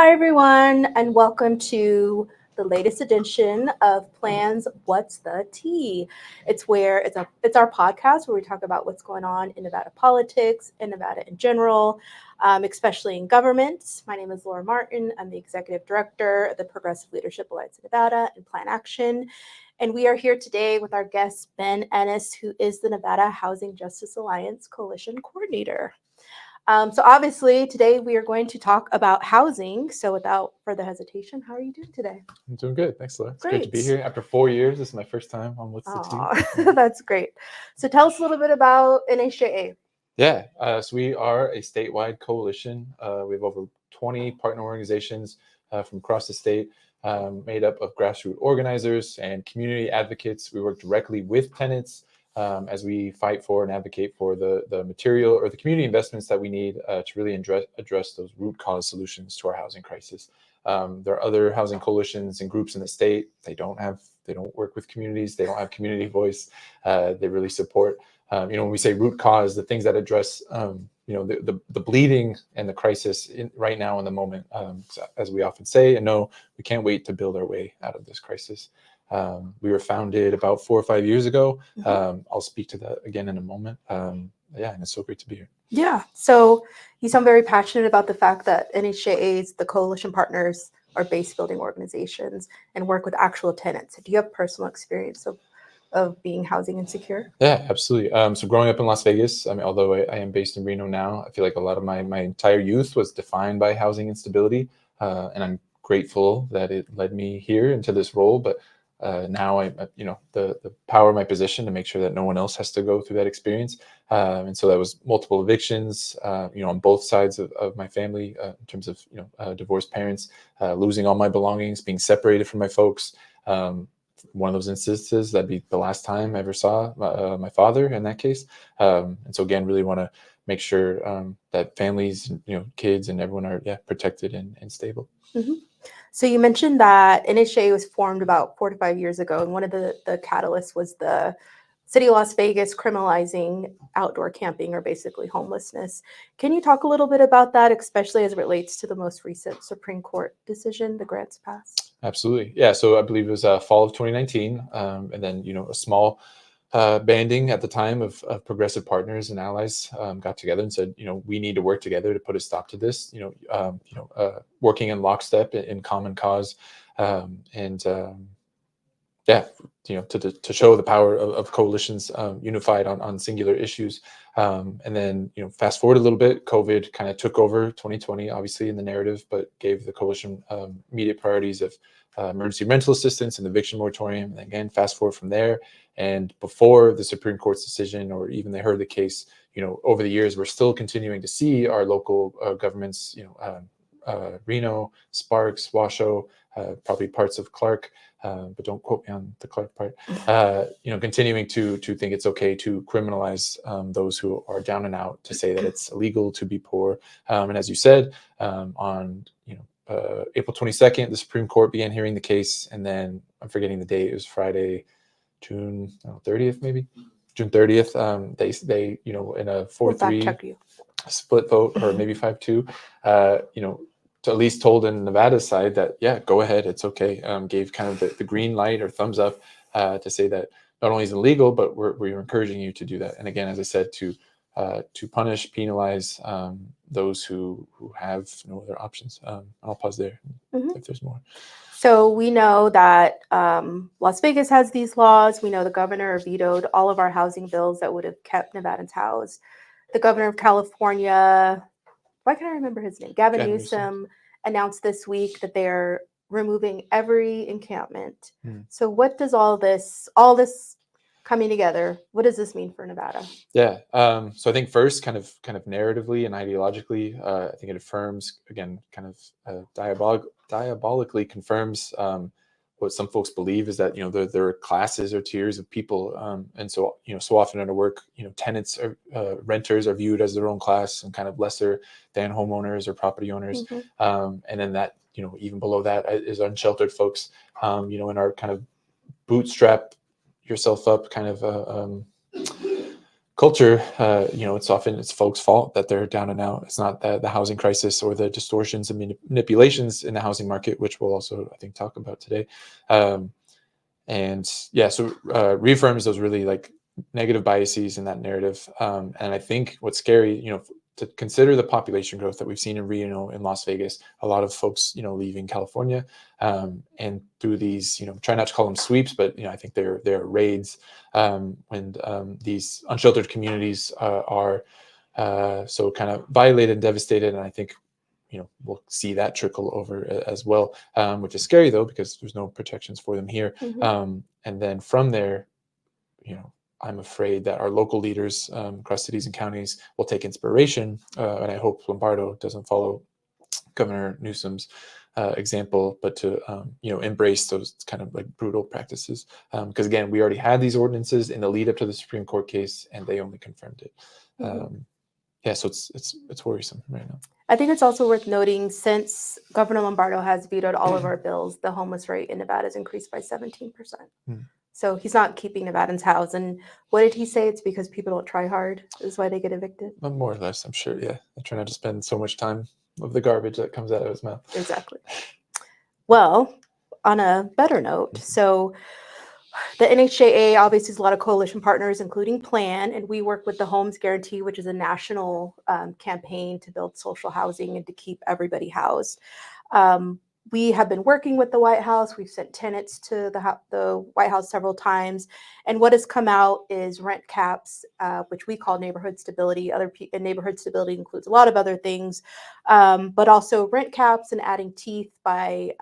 Hi, everyone, and welcome to the latest edition of Plans What's the Tea. It's our podcast where we talk about what's going on in Nevada politics, in Nevada in general, especially in government. My name is Laura Martin. I'm the executive director of the Progressive Leadership Alliance of Nevada and Plan Action. And we are here today with our guest, Ben Iness, who is the Nevada Housing Justice Alliance Coalition Coordinator. So obviously today we are going to talk about housing. So without further hesitation, how are you doing today? I'm doing good. Thanks, Laura. It's Great. great to be here. After 4 years, this is my first time on What's the Tea. That's great. So tell us a little bit about NHJA. Yeah, so we are a statewide coalition. We have over 20 partner organizations from across the state, made up of grassroots organizers and community advocates. We work directly with tenants as we fight for and advocate for the material or the community investments that we need to really address those root cause solutions to our housing crisis. There are other housing coalitions and groups in the state. They don't work with communities. They don't have community voice. They really support, when we say root cause, the things that address, the bleeding and the crisis right now in the moment, as we often say, and no, we can't wait to build our way out of this crisis. We were founded about 4 or 5 years ago. I'll speak to that again in a moment. And it's so great to be here. Yeah. So you sound very passionate about the fact that NHJA's, the coalition partners, are base building organizations and work with actual tenants. Do you have personal experience of being housing insecure? Yeah, absolutely. So growing up in Las Vegas, although I am based in Reno now, I feel like a lot of my entire youth was defined by housing instability. And I'm grateful that it led me here into this role. But now the power of my position to make sure that no one else has to go through that experience. And so that was multiple evictions, on both sides of my family, in terms of, divorced parents, losing all my belongings, being separated from my folks. One of those instances, that'd be the last time I ever saw my father in that case. And so again, really want to make sure that families, kids and everyone are protected and stable. Mm-hmm. So you mentioned that NHJA was formed about 4 to 5 years ago, and one of the catalysts was the city of Las Vegas criminalizing outdoor camping, or basically homelessness. Can you talk a little bit about that, especially as it relates to the most recent Supreme Court decision, the grants pass? Absolutely. Yeah. So I believe it was fall of 2019. And then, a small banding at the time of progressive partners and allies got together and said, we need to work together to put a stop to this, working in lockstep in common cause. To show the power of coalitions unified on singular issues. And then, fast forward a little bit, COVID kind of took over 2020, obviously in the narrative, but gave the coalition immediate priorities of emergency rental assistance and eviction moratorium. And again, fast forward from there. And before the Supreme Court's decision, or even they heard the case, over the years, we're still continuing to see our local governments, Reno, Sparks, Washoe, probably parts of Clark, but don't quote me on the Clark part, continuing to think it's okay to criminalize those who are down and out, to say that it's illegal to be poor. And as you said, on April 22nd, the Supreme Court began hearing the case, and then I'm forgetting the date. It was Friday, June 30th, maybe June 30th. They in a 4-3 split vote, or maybe 5-2, to at least told in Nevada's side that, go ahead, it's okay. Gave kind of the green light or thumbs up to say that not only is it illegal, but we're encouraging you to do that. And again, as I said, to punish, penalize those who have no other options. I'll pause there if there's more. So we know that Las Vegas has these laws. We know the governor vetoed all of our housing bills that would have kept Nevadans housed. The governor of California, why can't I remember his name? Gavin Newsom announced this week that they're removing every encampment. So what does all this coming together, what does this mean for Nevada? Yeah. So I think first, kind of narratively and ideologically, I think it affirms, again, kind of diabolically confirms what some folks believe is that, there are classes or tiers of people. And so, so often in our work, tenants or renters are viewed as their own class and kind of lesser than homeowners or property owners. And then that, even below that is unsheltered folks, in our kind of bootstrap yourself up kind of culture, it's folks' fault that they're down and out. It's not that the housing crisis or the distortions and manipulations in the housing market, which we'll also, I think, talk about today. So reaffirms those really like negative biases in that narrative. And I think what's scary, to consider the population growth that we've seen in Reno and Las Vegas, a lot of folks, leaving California, and through these, try not to call them sweeps, but, I think they're raids, when these unsheltered communities are so kind of violated and devastated. And I think, we'll see that trickle over as well, which is scary though, because there's no protections for them here. And then from there, I'm afraid that our local leaders across cities and counties will take inspiration, and I hope Lombardo doesn't follow Governor Newsom's example, but to embrace those kind of like brutal practices, because again, we already had these ordinances in the lead up to the Supreme Court case, and they only confirmed it. So it's worrisome right now. I think it's also worth noting, since Governor Lombardo has vetoed all of our bills, the homeless rate in Nevada has increased by 17%. So he's not keeping Nevadans housed. And what did he say? It's because people don't try hard is why they get evicted. More or less, I'm sure. Yeah, I try not to spend so much time with the garbage that comes out of his mouth. Exactly. Well, on a better note, so the NHJA obviously has a lot of coalition partners, including Plan, and we work with the Homes Guarantee, which is a national campaign to build social housing and to keep everybody housed. We have been working with the White House. We've sent tenants to the White House several times. And what has come out is rent caps, which we call neighborhood stability. And neighborhood stability includes a lot of other things, but also rent caps and adding teeth by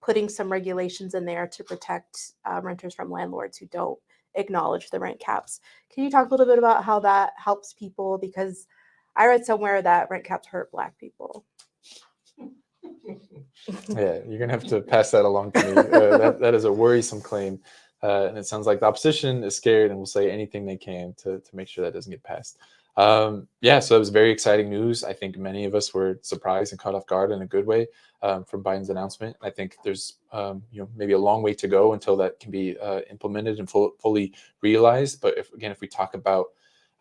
putting some regulations in there to protect renters from landlords who don't acknowledge the rent caps. Can you talk a little bit about how that helps people? Because I read somewhere that rent caps hurt Black people. Yeah, you're gonna have to pass that along to me. That is a worrisome claim, and it sounds like the opposition is scared and will say anything they can to make sure that doesn't get passed. So it was very exciting news. I think many of us were surprised and caught off guard in a good way from Biden's announcement. I think there's maybe a long way to go until that can be implemented and fully realized. But if we talk about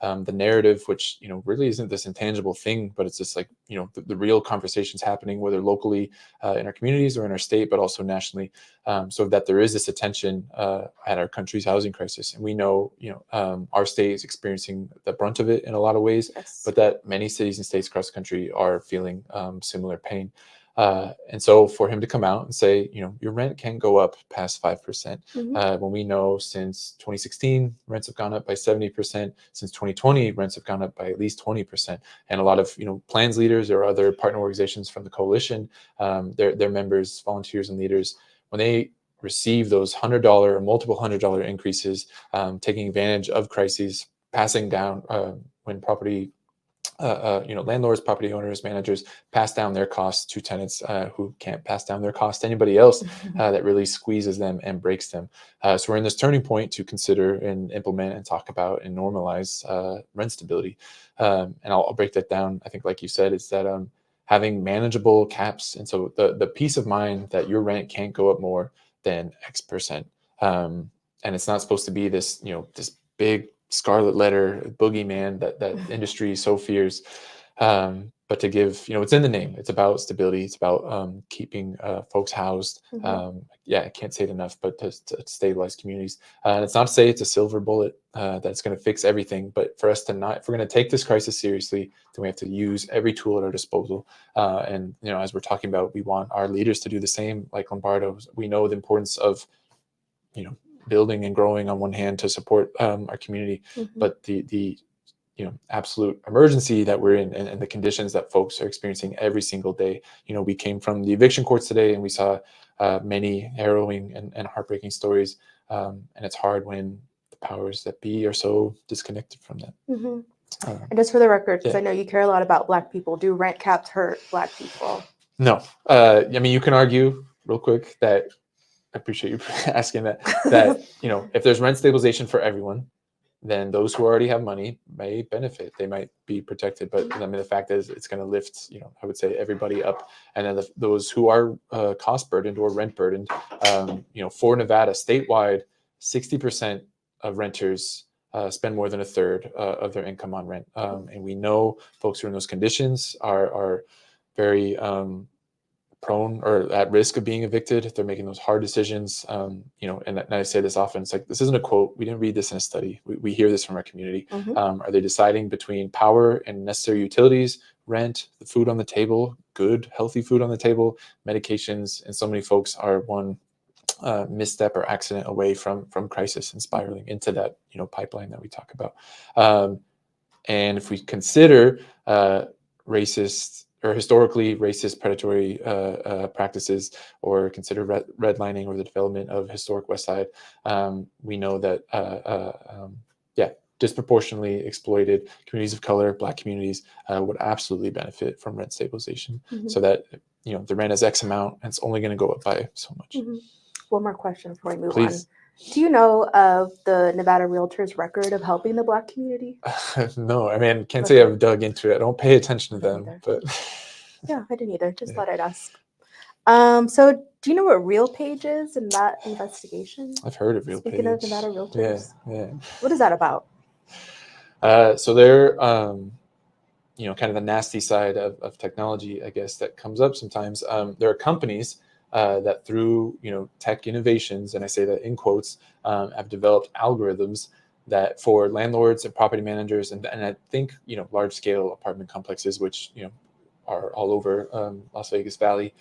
the narrative, which really isn't this intangible thing, but it's just like the real conversations happening, whether locally in our communities or in our state, but also nationally, so that there is this attention at our country's housing crisis. And we know our state is experiencing the brunt of it in a lot of ways, Yes. but that many cities and states across the country are feeling similar pain. And so for him to come out and say, your rent can go up past 5%, when we know since 2016, rents have gone up by 70%, since 2020, rents have gone up by at least 20%. And a lot of, plans leaders or other partner organizations from the coalition, their members, volunteers and leaders, when they receive those $100 or multiple $100 increases, taking advantage of crises, passing down when property landlords, property owners, managers pass down their costs to tenants who can't pass down their cost to anybody else, that really squeezes them and breaks them. So we're in this turning point to consider and implement and talk about and normalize rent stability. And I'll break that down. I think, like you said, is that having manageable caps. And so the peace of mind that your rent can't go up more than X percent. And it's not supposed to be this, this big scarlet letter boogeyman that industry so fears, but to give, it's in the name. It's about stability. It's about keeping folks housed. I can't say it enough, but to stabilize communities. And it's not to say it's a silver bullet that's going to fix everything, but for us to not, if we're going to take this crisis seriously, then we have to use every tool at our disposal. And as we're talking about, we want our leaders to do the same. Like Lombardo, we know the importance of building and growing on one hand to support our community, but the absolute emergency that we're in and the conditions that folks are experiencing every single day. We came from the eviction courts today and we saw many harrowing and heartbreaking stories, and it's hard when the powers that be are so disconnected from that. And just for the record, because I know you care a lot about Black people, do rent caps hurt Black people? No. You can argue real quick that, I appreciate you asking that, if there's rent stabilization for everyone, then those who already have money may benefit. They might be protected. But the fact is it's going to lift, I would say, everybody up. And then those who are cost burdened or rent burdened, for Nevada statewide, 60% of renters spend more than a third of their income on rent. And we know folks who are in those conditions are very prone or at risk of being evicted. They're making those hard decisions. And I say this often, it's like, this isn't a quote. We didn't read this in a study. We hear this from our community. Are they deciding between power and necessary utilities, rent, the food on the table, good, healthy food on the table, medications? And so many folks are one misstep or accident away from crisis and spiraling into that, pipeline that we talk about. And if we consider racist or historically racist predatory practices, or consider redlining or the development of historic West Side, we know that disproportionately exploited communities of color, Black communities, would absolutely benefit from rent stabilization. So that the rent is X amount and it's only going to go up by so much. One more question before we move Please. on. Do you know of the Nevada Realtors record of helping the Black community? No, I mean, can't say I've dug into it. I don't pay attention to them, but yeah, I didn't either. Just thought I'd ask. So do you know what RealPage is in that investigation? I've heard of RealPage. Speaking of Nevada Realtors. Yeah. What is that about? So they're, kind of the nasty side of technology, I guess, that comes up sometimes. There are companies that through, tech innovations, and I say that in quotes, have developed algorithms that for landlords and property managers, and I think, large scale apartment complexes, which, are all over Las Vegas Valley,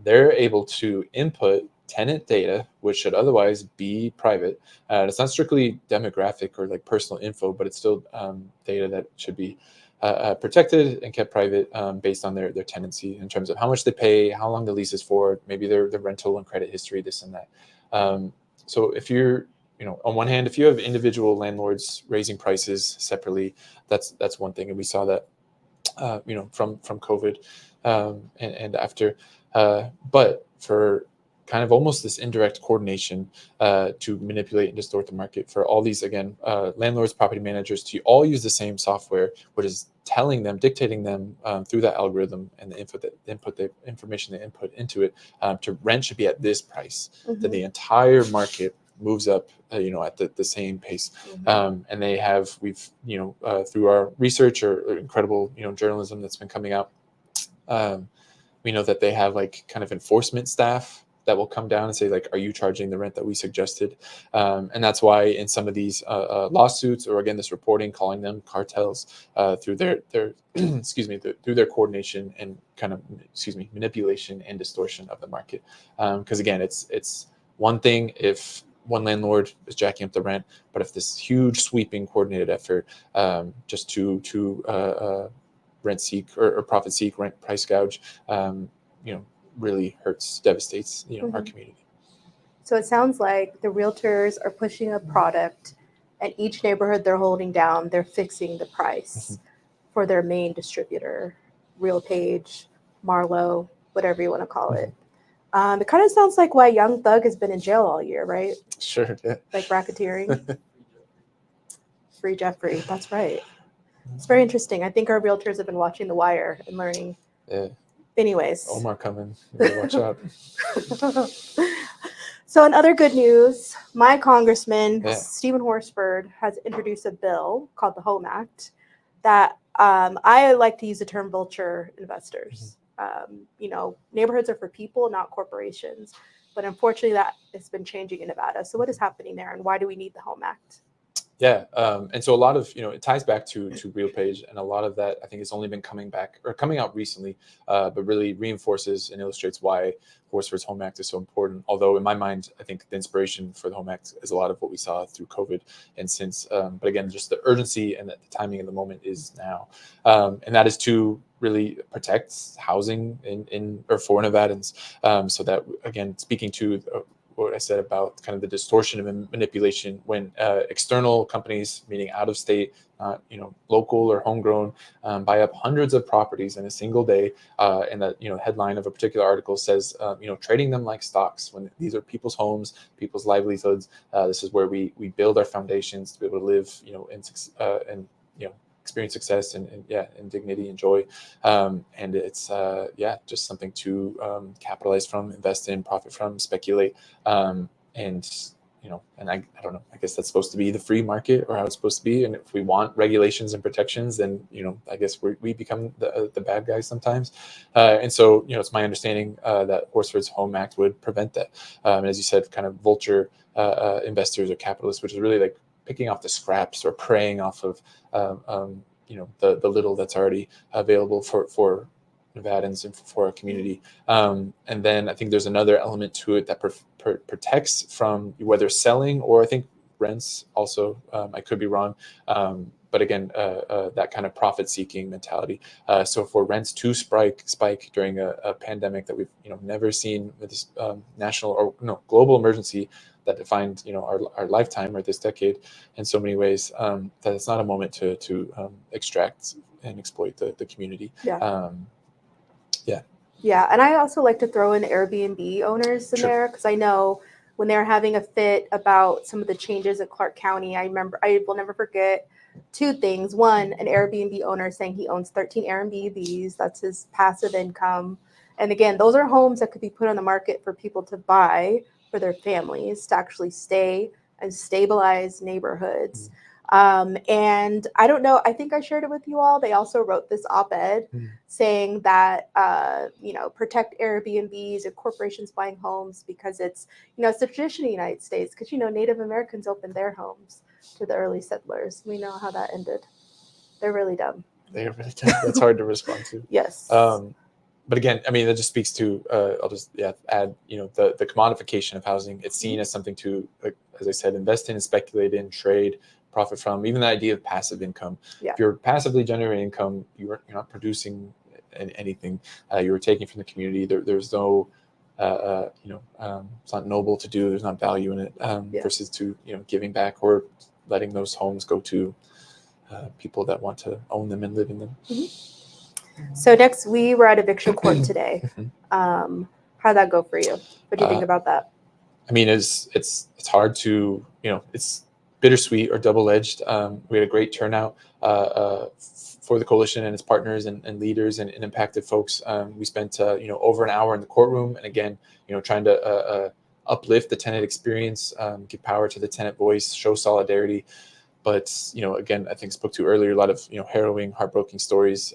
they're able to input tenant data, which should otherwise be private. It's not strictly demographic or like personal info, but it's still data that should be protected and kept private based on their tenancy in terms of how much they pay, how long the lease is for, maybe their rental and credit history, this and that. So if you're, on one hand, if you have individual landlords raising prices separately, that's one thing. And we saw that, from COVID and after. But for kind of almost this indirect coordination to manipulate and distort the market for all these, again, landlords, property managers, to all use the same software, which is dictating them through that algorithm and the information they input into it, to rent should be at this price, that the entire market moves up, at the same pace. And we've, through our research or incredible, journalism that's been coming out, we know that they have like kind of enforcement staff that will come down and say, like, are you charging the rent that we suggested? And that's why in some of these lawsuits, or again, this reporting, calling them cartels through their through their coordination and kind of, manipulation and distortion of the market. Because again, it's one thing if one landlord is jacking up the rent, but if this huge sweeping coordinated effort just to rent seek or profit seek, rent price gouge, really devastates, our community. So it sounds like the realtors are pushing a product, and each neighborhood they're holding down, they're fixing the price for their main distributor, RealPage, Marlowe, whatever you want to call it. It kind of sounds like why Young Thug has been in jail all year, right? Sure, yeah. Like racketeering. Free Jeffrey, that's right. It's very interesting. I think our realtors have been watching The Wire and learning. Yeah. Anyways. Omar coming. You better watch out. So in other good news, my congressman, Stephen Horsford, has introduced a bill called the HOME Act that I like to use the term vulture investors. Neighborhoods are for people, not corporations. But unfortunately, that has been changing in Nevada. So what is happening there, and why do we need the HOME Act? Yeah. And so a lot of, it ties back to RealPage, and a lot of that I think has only been coming out recently, but really reinforces and illustrates why Horsford's HOME Act is so important. Although in my mind, I think the inspiration for the HOME Act is a lot of what we saw through COVID and since, but again, just the urgency and the timing of the moment is now. And that is to really protect housing for Nevadans. So that, again, speaking to what I said about kind of the distortion and manipulation when external companies, meaning out of state, local or homegrown, buy up hundreds of properties in a single day. And that, headline of a particular article says, trading them like stocks, when these are people's homes, people's livelihoods. This is where we build our foundations to be able to live, and experience success and dignity and joy. And it's, just something to capitalize from, invest in, profit from, speculate. And, and I don't know, I guess that's supposed to be the free market or how it's supposed to be. And if we want regulations and protections, then, I guess we become the bad guys sometimes. And so, it's my understanding that Horsford's Home Act would prevent that. And as you said, kind of vulture investors or capitalists, which is really like picking off the scraps or preying off of, the little that's already available for Nevadans and for our community. And then I think there's another element to it that protects from whether selling or I think rents also. I could be wrong. But again, that kind of profit-seeking mentality. So for rents to spike during a pandemic that we've never seen with this national or global emergency that defined our lifetime or this decade in so many ways, that it's not a moment to extract and exploit the community. Yeah, and I also like to throw in Airbnb owners in Sure. there because I know when they're having a fit about some of the changes at Clark County, I will never forget two things. One, an Airbnb owner saying he owns 13 Airbnbs, that's his passive income. And again, those are homes that could be put on the market for people to buy for their families to actually stay and stabilize neighborhoods. And I don't know, I think I shared it with you all. They also wrote this op-ed saying that, protect Airbnbs and corporations buying homes because it's the tradition in the United States because, Native Americans opened their homes to the early settlers. We know how that ended. They're really dumb. They are really dumb. That's hard to respond to. Yes. But again, I mean, that just speaks to, I'll just add, the commodification of housing. It's seen as something to, like, as I said, invest in, speculate in, trade, profit from. Even the idea of passive income. Yeah. If you're passively generating income, you're not producing anything. You're taking from the community. There's no, it's not noble to do. There's not value in it versus to giving back or letting those homes go to people that want to own them and live in them. So next, we were at eviction court today. How'd that go for you? What do you think about that? I mean, it's hard to, it's bittersweet or double-edged. We had a great turnout for the coalition and its partners and leaders and impacted folks. We spent over an hour in the courtroom, and again, trying to uplift the tenant experience, give power to the tenant voice, show solidarity. But again, I think spoke to earlier a lot of harrowing, heartbreaking stories.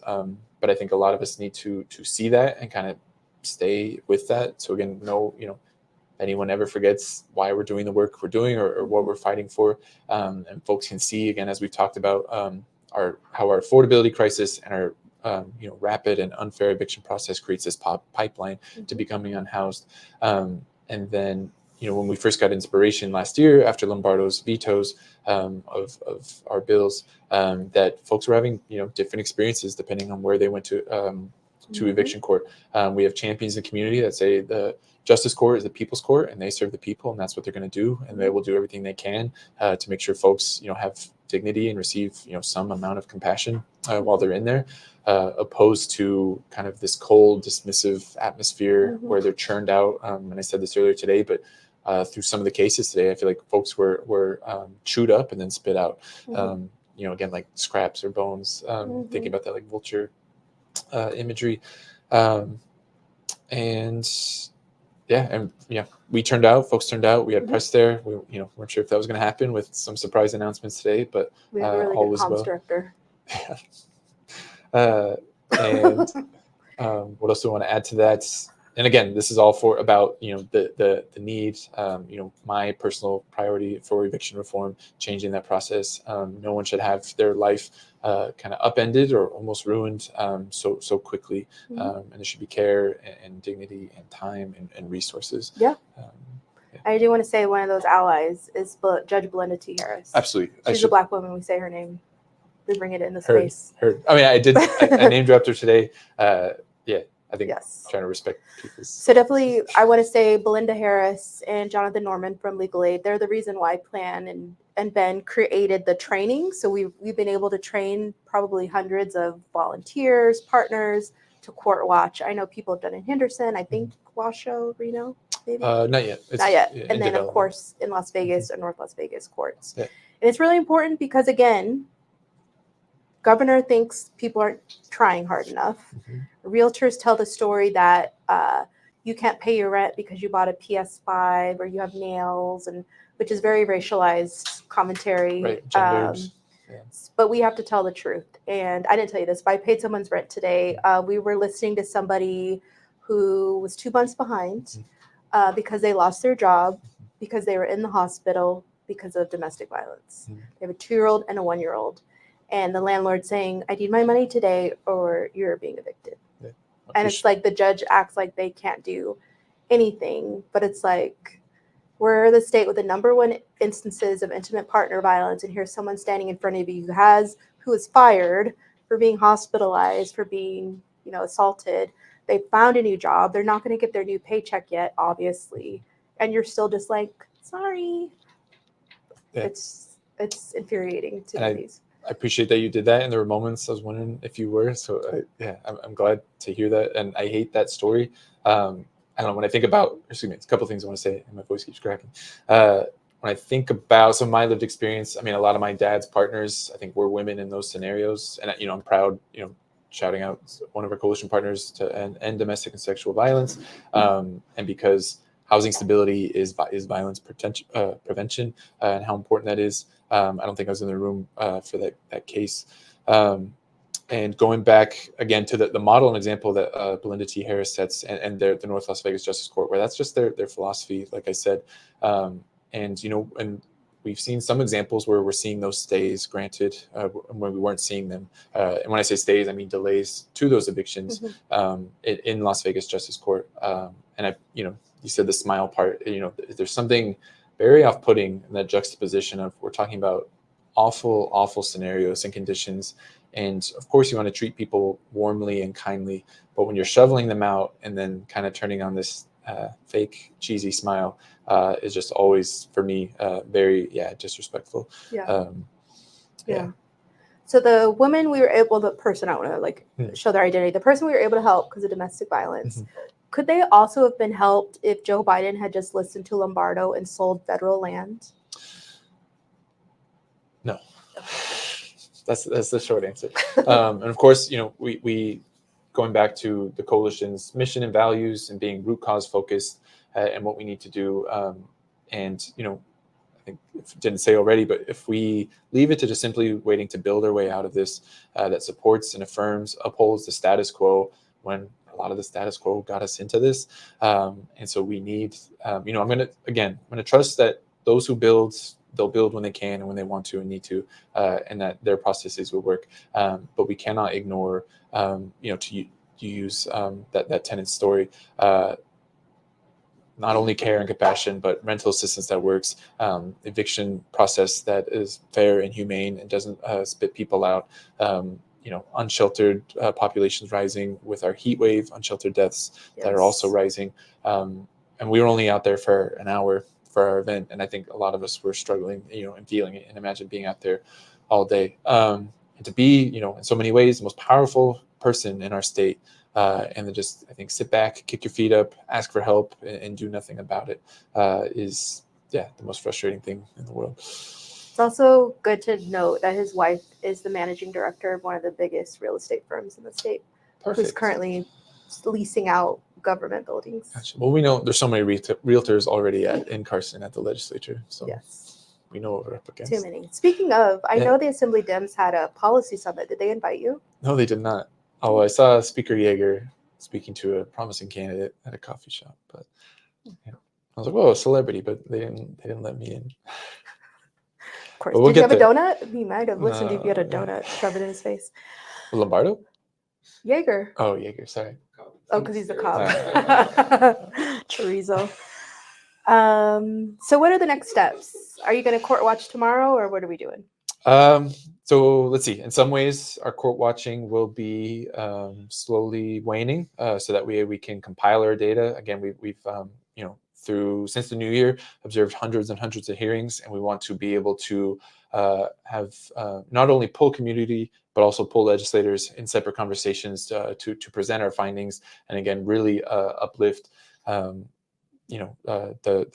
But I think a lot of us need to see that and kind of stay with that. So again, if anyone ever forgets why we're doing the work we're doing or what we're fighting for, and folks can see again, as we've talked about, how our affordability crisis and our rapid and unfair eviction process creates this pipeline to becoming unhoused. And then when we first got inspiration last year after Lombardo's vetoes of our bills, that folks were having different experiences depending on where they went to eviction court. We have champions in the community that say the justice court is the people's court and they serve the people, and that's what they're going to do, and they will do everything they can to make sure folks have dignity and receive some amount of compassion while they're in there, opposed to kind of this cold, dismissive atmosphere where they're churned out. And I said this earlier today, but through some of the cases today, I feel like folks were chewed up and then spit out. Again, like scraps or bones. Thinking about that like vulture imagery, we turned out. Folks turned out. We had press there. We weren't sure if that was going to happen with some surprise announcements today, but we have a really all good was comms well. director. What else do I want to add to that? And again, this is all about the need. My personal priority for eviction reform, changing that process. No one should have their life kind of upended or almost ruined so quickly. And there should be care and dignity and time and resources. I do want to say one of those allies is Judge Belinda T. Harris. Absolutely. She's a Black woman. We say her name. We bring it in the space. Heard. I mean, I name dropped her today. I think trying to respect people's. So definitely, I want to say Belinda Harris and Jonathan Norman from Legal Aid. They're the reason why Plan and Ben created the training. So we've been able to train probably hundreds of volunteers, partners to court watch. I know people have done it in Henderson. I think Washoe, Reno, maybe. Not yet. Not yet. And then of course in Las Vegas or North Las Vegas courts. Yeah. And it's really important because again, governor thinks people aren't trying hard enough. Realtors tell the story that, you can't pay your rent because you bought a PS5 or you have nails, and which is very racialized commentary. Right, gendered. Yeah. But we have to tell the truth. And I didn't tell you this, but I paid someone's rent today. We were listening to somebody who was 2 months behind because they lost their job, because they were in the hospital because of domestic violence. They have a 2-year-old and a 1-year-old. And the landlord saying, I need my money today or you're being evicted. Yeah. And it's like the judge acts like they can't do anything. But it's like, we're the state with the #1 instances of intimate partner violence. And here's someone standing in front of you who is fired for being hospitalized, for being, assaulted. They found a new job. They're not going to get their new paycheck yet, obviously. And you're still just like, sorry. Yeah. It's infuriating to do these. I appreciate that you did that, and there were moments I was wondering if you were. So I'm glad to hear that, and I hate that story. I don't know, when I think about, it's a couple of things I want to say, and my voice keeps cracking. When I think about some of my lived experience, I mean, a lot of my dad's partners, I think, were women in those scenarios, and I'm proud, shouting out one of our coalition partners to end domestic and sexual violence, and because housing stability is violence prevention, and how important that is. I don't think I was in the room for that case. And going back again to the model and example that Belinda T. Harris sets, and the North Las Vegas Justice Court, where that's just their philosophy, like I said. And we've seen some examples where we're seeing those stays granted when we weren't seeing them. And when I say stays, I mean delays to those evictions in Las Vegas Justice Court. And you said the smile part. There's something very off-putting in that juxtaposition of, we're talking about awful, awful scenarios and conditions. And of course, you want to treat people warmly and kindly, but when you're shoveling them out and then kind of turning on this fake cheesy smile, is just always, for me, very disrespectful. Yeah. So the woman the person, I don't want to show their identity, the person we were able to help because of domestic violence, could they also have been helped if Joe Biden had just listened to Lombardo and sold federal land? No. That's the short answer. And of course, we going back to the coalition's mission and values and being root cause focused, and what we need to do. And I think it didn't say already, but if we leave it to just simply waiting to build our way out of this, that supports and upholds the status quo, when a lot of the status quo got us into this. And so we need, I'm going to trust that those who build, they'll build when they can and when they want to and need to, and that their processes will work. But we cannot ignore, to use that tenant's story, not only care and compassion, but rental assistance that works, eviction process that is fair and humane and doesn't spit people out. Unsheltered populations rising with our heat wave, unsheltered deaths that are also rising. And we were only out there for an hour for our event, and I think a lot of us were struggling, and feeling it. And imagine being out there all day, and to be, in so many ways, the most powerful person in our state, and then just, I think, sit back, kick your feet up, ask for help, and do nothing about it, is the most frustrating thing in the world. It's also good to note that his wife is the managing director of one of the biggest real estate firms in the state. Perfect. Who's currently leasing out government buildings. Gotcha. Well, we know there's so many realtors already in Carson at the legislature, so we know what we're up against. Too many. Speaking of, I know the Assembly Dems had a policy summit. Did they invite you? No, they did not. Oh, I saw Speaker Yeager speaking to a promising candidate at a coffee shop, but I was like, "Whoa, a celebrity!" But they didn't let me in. Of course. Did you have a donut? He might have listened if you had a donut shoved in his face. Lombardo? Yeager. Oh, Yeager. Sorry. Oh, because he's the cop. Chorizo. So what are the next steps? Are you going to court watch tomorrow, or what are we doing? So let's see. In some ways, our court watching will be slowly waning, so that we can compile our data. Again, we've since the new year, observed hundreds and hundreds of hearings, and we want to be able to have not only pull community, but also pull legislators in separate conversations to present our findings, and again, really uplift the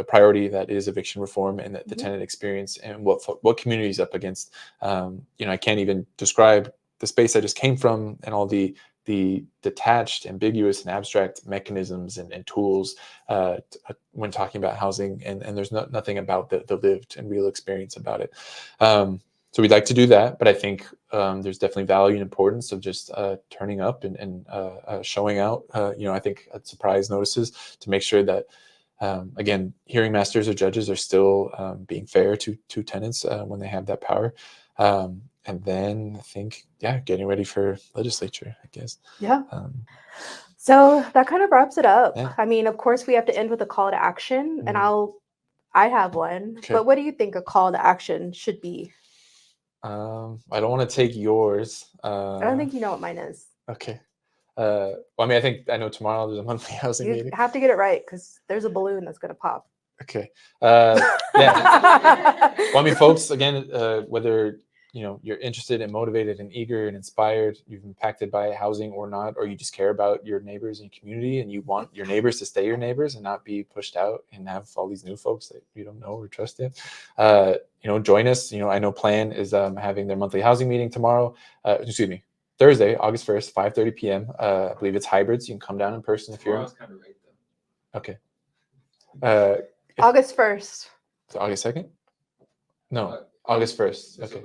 priority that is eviction reform and the tenant experience, and what community is up against. I can't even describe the space I just came from and all the the detached, ambiguous, and abstract mechanisms and tools when talking about housing, and there's nothing about the lived and real experience about it. So we'd like to do that, but I think there's definitely value and importance of just turning up and showing out. I think surprise notices to make sure that, again, hearing masters or judges are still being fair to tenants when they have that power. And then I think, getting ready for legislature, I guess. Yeah. So that kind of wraps it up. Yeah. I mean, of course, we have to end with a call to action, and I have one. Okay. But what do you think a call to action should be? I don't want to take yours. I don't think you know what mine is. Okay. Well, I mean, I know tomorrow there's a monthly housing You meeting. have to get it right because there's a balloon that's going to pop. Okay. Yeah. Well, I mean, folks, again, whether you're interested and motivated and eager and inspired, you've impacted by housing or not, or you just care about your neighbors and community, and you want your neighbors to stay your neighbors and not be pushed out and have all these new folks that you don't know or trust yet, join us. I know Plan is having their monthly housing meeting tomorrow. Thursday, August 1st, 5:30 p.m. I believe it's hybrid, so you can come down in person if you're. Kind of right, though. Okay. August 1st. So August 2nd? No, August 1st. Okay.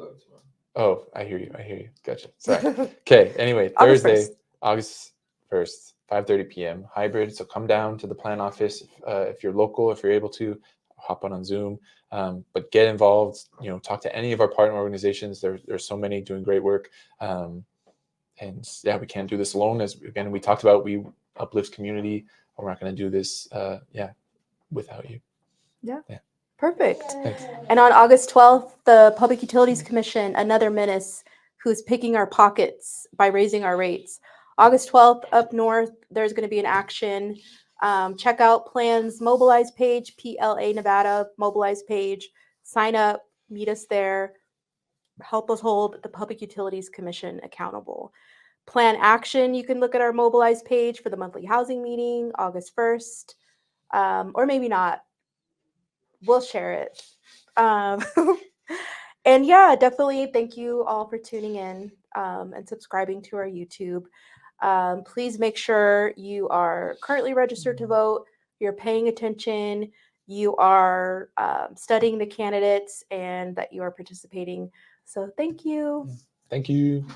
Oh, I hear you. Gotcha. Sorry. Okay. Anyway, August Thursday, 1st. August 1st, 5:30 p.m. hybrid. So come down to the Plan office if you're local, if you're able to, hop on Zoom. But get involved. Talk to any of our partner organizations. There's so many doing great work. And we can't do this alone. As again we talked about, we uplift community. We're not going to do this without you. Yeah. Perfect. Thanks. And on August 12th, the Public Utilities Commission, another menace who's picking our pockets by raising our rates. August 12th, up north, there's going to be an action. Check out Plan's Mobilize page, PLA Nevada Mobilize page. Sign up, meet us there. Help us hold the Public Utilities Commission accountable. Plan action, you can look at our Mobilize page for the monthly housing meeting, August 1st, or maybe not. We'll share it. And definitely thank you all for tuning in and subscribing to our YouTube. Please make sure you are currently registered to vote, you're paying attention, you are studying the candidates, and that you are participating. So thank you. Thank you.